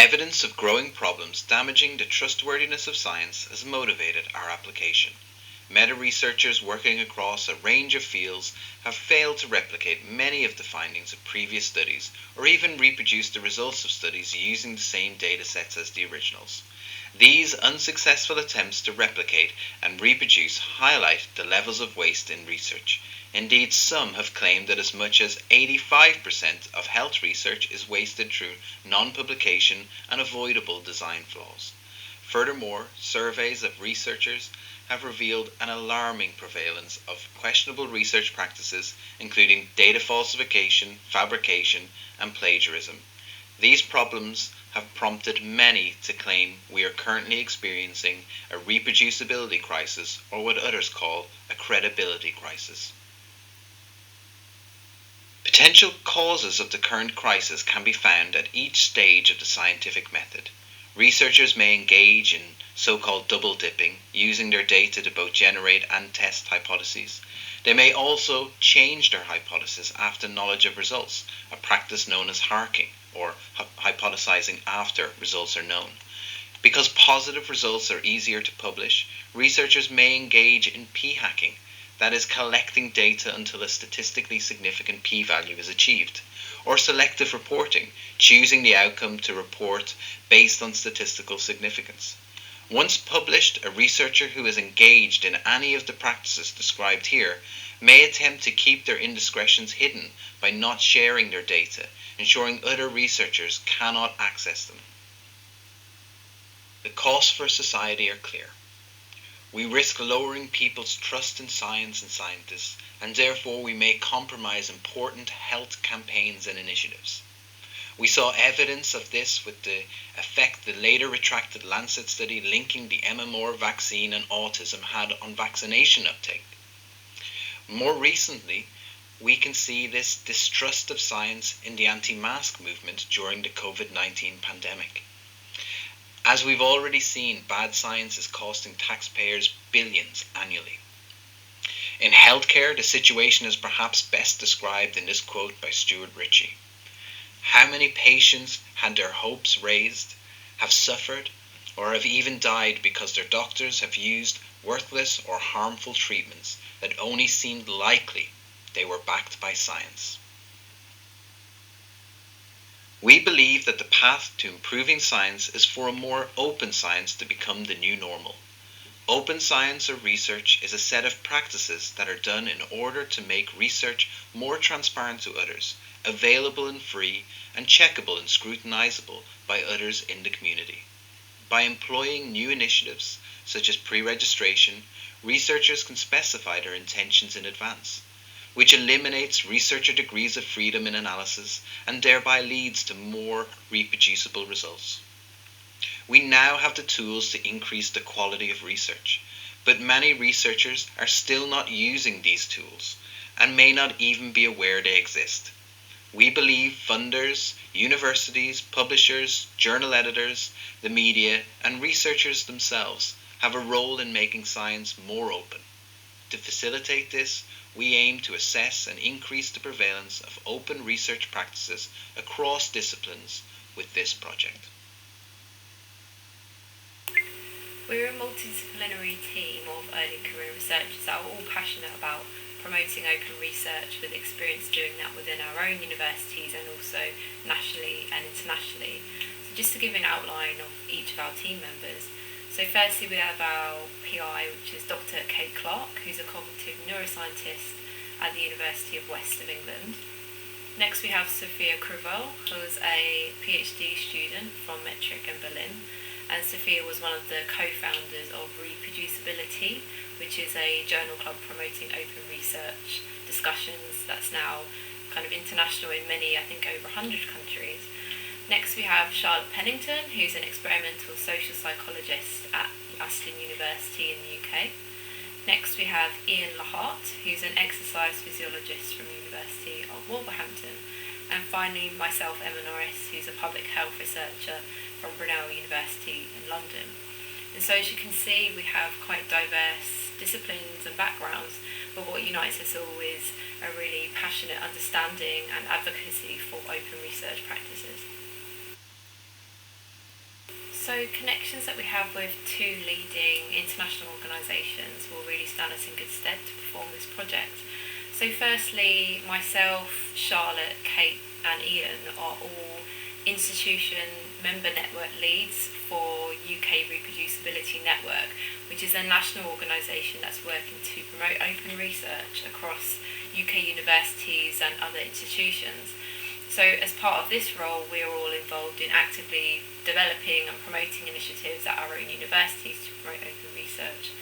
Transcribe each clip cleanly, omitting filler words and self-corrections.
Evidence of growing problems damaging the trustworthiness of science has motivated our application. Meta-researchers working across a range of fields have failed to replicate many of the findings of previous studies or even reproduce the results of studies using the same data sets as the originals. These unsuccessful attempts to replicate and reproduce highlight the levels of waste in research. Indeed, some have claimed that as much as 85% of health research is wasted through non-publication and avoidable design flaws. Furthermore, surveys of researchers have revealed an alarming prevalence of questionable research practices, including data falsification, fabrication, and plagiarism. These problems have prompted many to claim we are currently experiencing a reproducibility crisis, or what others call a credibility crisis. Potential causes of the current crisis can be found at each stage of the scientific method. Researchers may engage in so-called double dipping, using their data to both generate and test hypotheses. They may also change their hypothesis after knowledge of results, a practice known as harking, or hypothesizing after results are known. Because positive results are easier to publish, researchers may engage in p-hacking, that is, collecting data until a statistically significant p-value is achieved, or selective reporting, choosing the outcome to report based on statistical significance. Once published, a researcher who is engaged in any of the practices described here may attempt to keep their indiscretions hidden by not sharing their data, ensuring other researchers cannot access them. The costs for society are clear. We risk lowering people's trust in science and scientists, and therefore we may compromise important health campaigns and initiatives. We saw evidence of this with the effect the later retracted Lancet study linking the MMR vaccine and autism had on vaccination uptake. More recently, we can see this distrust of science in the anti-mask movement during the COVID-19 pandemic. As we've already seen, bad science is costing taxpayers billions annually. In healthcare, the situation is perhaps best described in this quote by Stuart Ritchie. How many patients had their hopes raised, have suffered, or have even died because their doctors have used worthless or harmful treatments that only seemed likely they were backed by science? We believe that the path to improving science is for a more open science to become the new normal. Open science or research is a set of practices that are done in order to make research more transparent to others, available and free, and checkable and scrutinizable by others in the community. By employing new initiatives, such as pre-registration, researchers can specify their intentions in advance, which eliminates researcher degrees of freedom in analysis and thereby leads to more reproducible results. We now have the tools to increase the quality of research, but many researchers are still not using these tools and may not even be aware they exist. We believe funders, universities, publishers, journal editors, the media, and researchers themselves have a role in making science more open. To facilitate this, we aim to assess and increase the prevalence of open research practices across disciplines with this project. We're a multidisciplinary team of early career researchers that are all passionate about promoting open research, with experience doing that within our own universities and also nationally and internationally. So just to give an outline of each of our team members. So firstly we have our PI, which is Dr. Kait Clark, who's a cognitive neuroscientist at the University of West of England. Next we have Sophia Crüwell, who's a PhD student from Metric in Berlin. And Sophia was one of the co-founders of ReproducibiliTea, which is a journal club promoting open research discussions that's now kind of international in many, I think over 100 countries. Next we have Charlotte Pennington, who's an experimental social psychologist at Aston University in the UK. Next we have Ian Lahart, who's an exercise physiologist from the University of Wolverhampton. And finally myself, Emma Norris, who's a public health researcher from Brunel University in London. And so as you can see, we have quite diverse disciplines and backgrounds, but what unites us all is a really passionate understanding and advocacy for open research practices. So connections that we have with two leading international organisations will really stand us in good stead to perform this project. So firstly, myself, Charlotte, Kait and Ian are all institution member network leads for UK Reproducibility Network, which is a national organisation that's working to promote open research across UK universities and other institutions. So as part of this role, we are all involved in actively developing and promoting initiatives at our own universities to promote open research.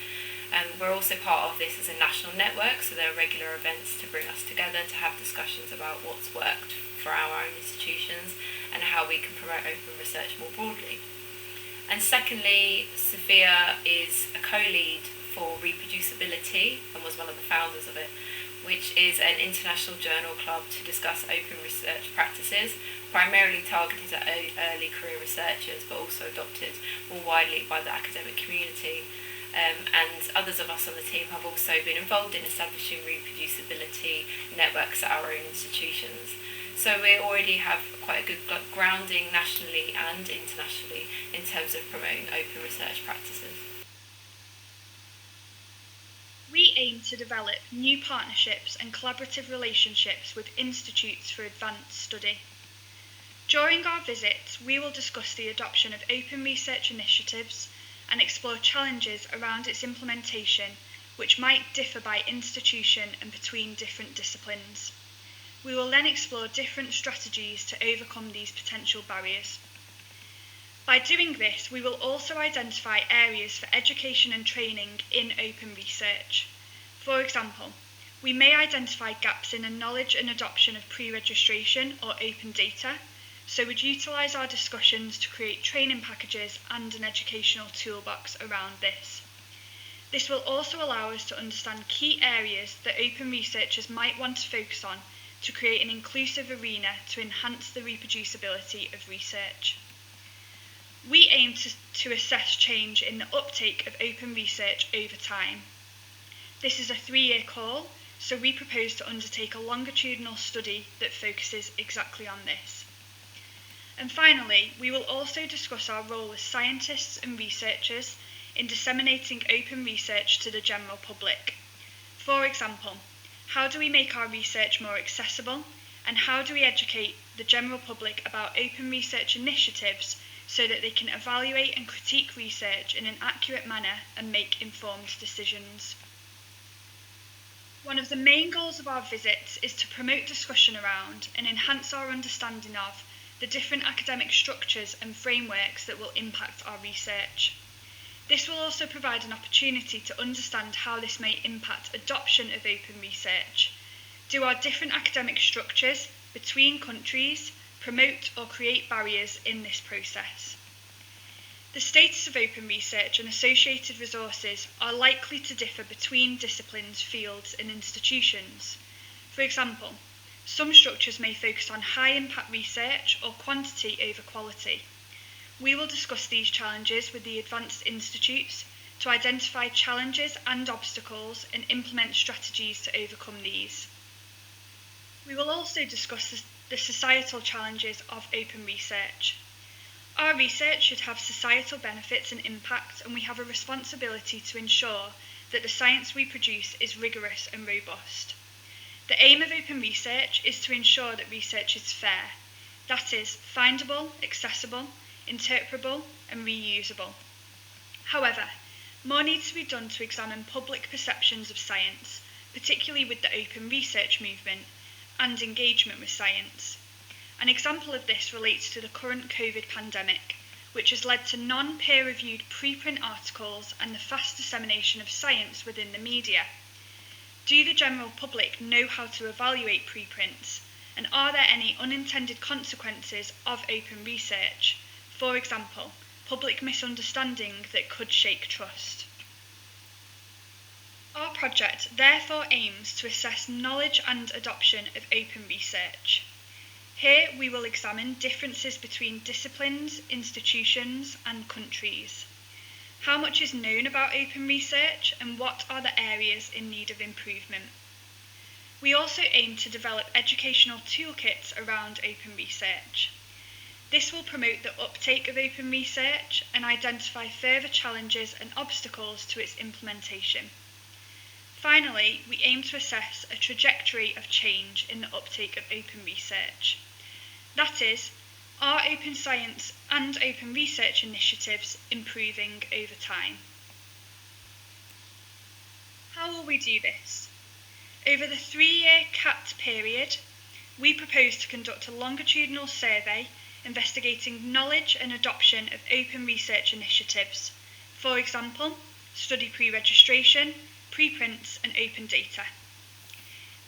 We're also part of this as a national network, so there are regular events to bring us together to have discussions about what's worked for our own institutions and how we can promote open research more broadly. And secondly, Sophia is a co-lead for Reproducibility and was one of the founders of it, which is an international journal club to discuss open research practices, primarily targeted at early career researchers, but also adopted more widely by the academic community. And others of us on the team have also been involved in establishing reproducibility networks at our own institutions. So we already have quite a good grounding nationally and internationally in terms of promoting open research practices. We aim to develop new partnerships and collaborative relationships with institutes for advanced study. During our visits, we will discuss the adoption of open research initiatives and explore challenges around its implementation, which might differ by institution and between different disciplines. We will then explore different strategies to overcome these potential barriers. By doing this, we will also identify areas for education and training in open research. For example, we may identify gaps in the knowledge and adoption of pre-registration or open data, so we'd utilise our discussions to create training packages and an educational toolbox around this. This will also allow us to understand key areas that open researchers might want to focus on to create an inclusive arena to enhance the reproducibility of research. We aim to assess change in the uptake of open research over time. This is a 3-year call, so we propose to undertake a longitudinal study that focuses exactly on this. And finally, we will also discuss our role as scientists and researchers in disseminating open research to the general public. For example, how do we make our research more accessible, and how do we educate the general public about open research initiatives so that they can evaluate and critique research in an accurate manner and make informed decisions. One of the main goals of our visits is to promote discussion around and enhance our understanding of the different academic structures and frameworks that will impact our research. This will also provide an opportunity to understand how this may impact adoption of open research. Do our different academic structures between countries promote or create barriers in this process? The status of open research and associated resources are likely to differ between disciplines, fields and institutions. For example, some structures may focus on high-impact research or quantity over quality. We will discuss these challenges with the advanced institutes to identify challenges and obstacles and implement strategies to overcome these. We will also discuss the societal challenges of open research. Our research should have societal benefits and impact, and we have a responsibility to ensure that the science we produce is rigorous and robust. The aim of open research is to ensure that research is fair, that is, findable, accessible, interpretable and reusable. However, more needs to be done to examine public perceptions of science, particularly with the open research movement and engagement with science. An example of this relates to the current COVID pandemic, which has led to non-peer-reviewed preprint articles and the fast dissemination of science within the media. Do the general public know how to evaluate preprints, and are there any unintended consequences of open research? For example, public misunderstanding that could shake trust. Our project therefore aims to assess knowledge and adoption of open research. Here we will examine differences between disciplines, institutions and countries. How much is known about open research and what are the areas in need of improvement? We also aim to develop educational toolkits around open research. This will promote the uptake of open research and identify further challenges and obstacles to its implementation. Finally, we aim to assess a trajectory of change in the uptake of open research. That is, are open science and open research initiatives improving over time? How will we do this? Over the 3-year CAT period, we propose to conduct a longitudinal survey investigating knowledge and adoption of open research initiatives, for example, study pre-registration, preprints and open data.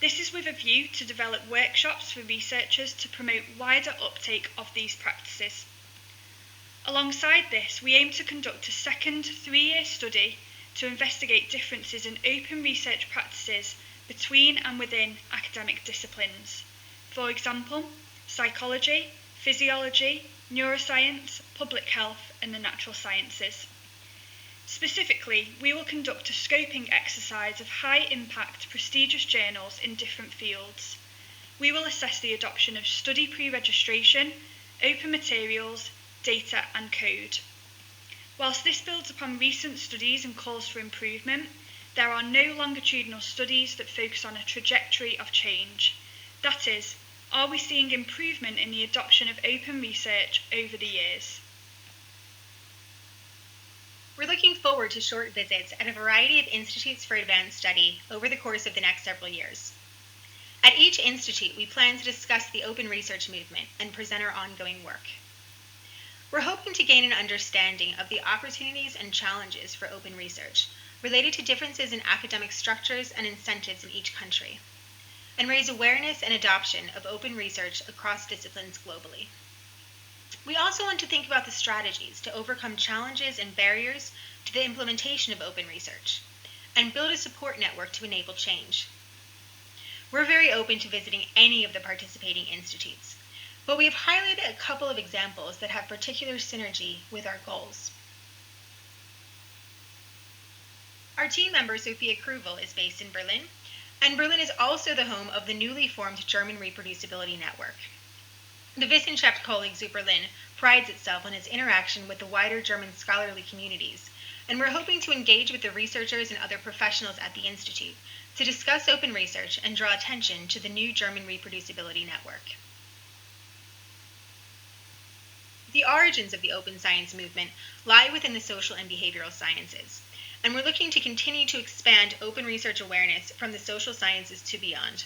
This is with a view to develop workshops for researchers to promote wider uptake of these practices. Alongside this, we aim to conduct a second 3-year study to investigate differences in open research practices between and within academic disciplines, for example, psychology, physiology, neuroscience, public health and the natural sciences. Specifically, we will conduct a scoping exercise of high-impact, prestigious journals in different fields. We will assess the adoption of study pre-registration, open materials, data and code. Whilst this builds upon recent studies and calls for improvement, there are no longitudinal studies that focus on a trajectory of change. That is, are we seeing improvement in the adoption of open research over the years? We're looking forward to short visits at a variety of institutes for advanced study over the course of the next several years. At each institute, we plan to discuss the open research movement and present our ongoing work. We're hoping to gain an understanding of the opportunities and challenges for open research related to differences in academic structures and incentives in each country, and raise awareness and adoption of open research across disciplines globally. We also want to think about the strategies to overcome challenges and barriers to the implementation of open research, and build a support network to enable change. We're very open to visiting any of the participating institutes, but we have highlighted a couple of examples that have particular synergy with our goals. Our team member, Sophia Crüwell, is based in Berlin, and Berlin is also the home of the newly formed German Reproducibility Network. The Wissenschaftskolleg zu Berlin prides itself on its interaction with the wider German scholarly communities, and we're hoping to engage with the researchers and other professionals at the Institute to discuss open research and draw attention to the new German Reproducibility Network. The origins of the open science movement lie within the social and behavioral sciences, and we're looking to continue to expand open research awareness from the social sciences to beyond.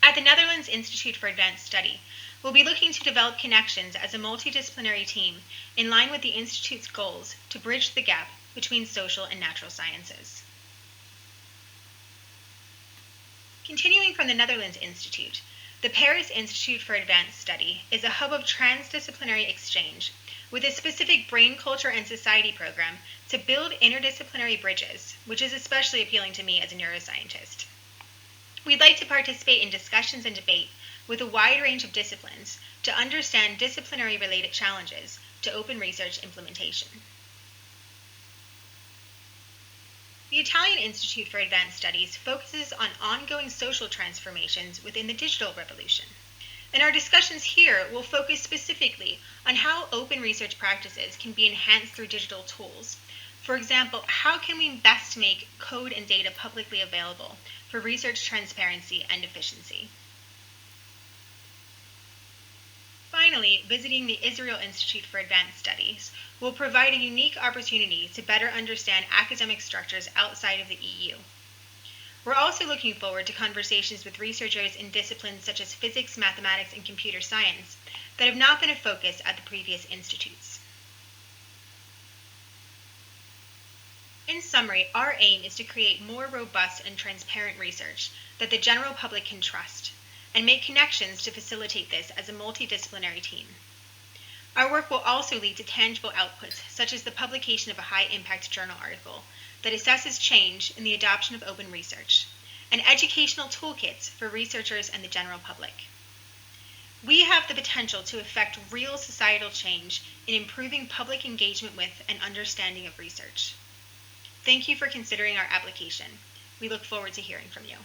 At the Netherlands Institute for Advanced Study, we'll be looking to develop connections as a multidisciplinary team in line with the Institute's goals to bridge the gap between social and natural sciences. Continuing from the Netherlands Institute, the Paris Institute for Advanced Study is a hub of transdisciplinary exchange with a specific brain, culture, and society program to build interdisciplinary bridges, which is especially appealing to me as a neuroscientist. We'd like to participate in discussions and debate with a wide range of disciplines to understand disciplinary-related challenges to open research implementation. The Italian Institute for Advanced Studies focuses on ongoing social transformations within the digital revolution. And our discussions here will focus specifically on how open research practices can be enhanced through digital tools. For example, how can we best make code and data publicly available for research transparency and efficiency? Finally, visiting the Israel Institute for Advanced Studies will provide a unique opportunity to better understand academic structures outside of the EU. We're also looking forward to conversations with researchers in disciplines such as physics, mathematics, and computer science that have not been a focus at the previous institutes. In summary, our aim is to create more robust and transparent research that the general public can trust, and make connections to facilitate this as a multidisciplinary team. Our work will also lead to tangible outputs, such as the publication of a high-impact journal article that assesses change in the adoption of open research, and educational toolkits for researchers and the general public. We have the potential to effect real societal change in improving public engagement with and understanding of research. Thank you for considering our application. We look forward to hearing from you.